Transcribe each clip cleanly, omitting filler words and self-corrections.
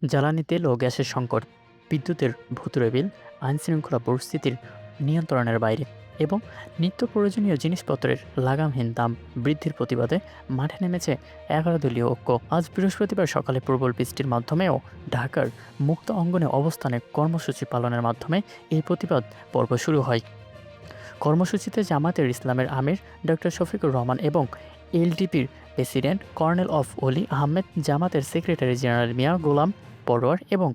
জ্বালানি তেল ও গ্যাসের সংকট, বিদ্যুতের ভুতুড়ে বিল, আইনশৃঙ্খলা পরিস্থিতির নিয়ন্ত্রণের বাইরে এবং নিত্য প্রয়োজনীয় জিনিসপত্রের লাগামহীন দাম বৃদ্ধির প্রতিবাদে মাঠে নেমেছে ১১ দলীয় ঐক্য। আজ বৃহস্পতিবার সকালে প্রবল বৃষ্টির মাধ্যমেও ঢাকার মুক্ত অঙ্গনে অবস্থানে কর্মসূচি পালনের মাধ্যমে এই প্রতিবাদ পর্ব শুরু হয়। কর্মসূচিতে জামায়াতের ইসলামের আমির ডক্টর শফিকুর রহমান এবং এলডিপির প্রেসিডেন্ট কর্নেল অফ অলি আহমেদ, জামাতের সেক্রেটারি জেনারেল মিয়া গোলাম পরোয়ার এবং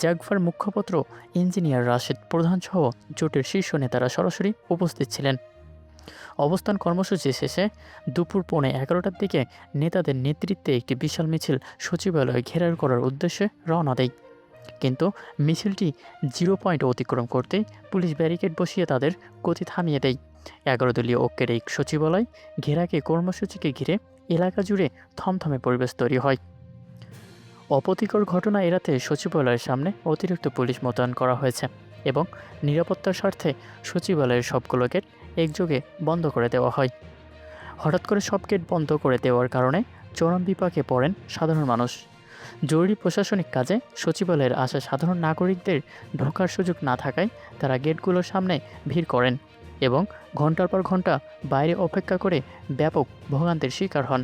জাগফার মুখপাত্র ইঞ্জিনিয়ার রাশেদ প্রধানসহ জোটের শীর্ষ নেতারা সরাসরি উপস্থিত ছিলেন। অবস্থান কর্মসূচি শেষে দুপুর 11:15টার দিকে নেতাদের নেতৃত্বে একটি বিশাল মিছিল সচিবালয় ঘেরাও করার উদ্দেশ্যে রওনা দেয়। কিন্তু মিছিলটি 0 পয়েন্ট অতিক্রম করতেই পুলিশ ব্যারিকেড বসিয়ে তাদের গতি থামিয়ে দেয়। 11 দলীয় ঐক্যের এই সচিবালয় ঘেরাকে কর্মসূচিকে ঘিরে এলাকা জুড়ে থমথমে পরিবেশ তৈরি হয়। অপ্রীতিকর ঘটনা এড়াতে সচিবালয়ের সামনে অতিরিক্ত পুলিশ মোতায়েন করা হয়েছে এবং নিরাপত্তার স্বার্থে সচিবালয়ের সবগুলো গেট একযোগে বন্ধ করে দেওয়া হয়। হঠাৎ করে সব গেট বন্ধ করে দেওয়ার কারণে চরম বিপাকে পড়েন সাধারণ মানুষ। জরুরি প্রশাসনিক কাজে সচিবালয়ের আসা সাধারণ নাগরিকদের ঢোকার সুযোগ না থাকায় তারা গেটগুলোর সামনে ভিড় করেন এবং ঘন্টার পর ঘন্টা বাইরে অপেক্ষা করে ব্যাপক ভোগান্তির শিকার হন।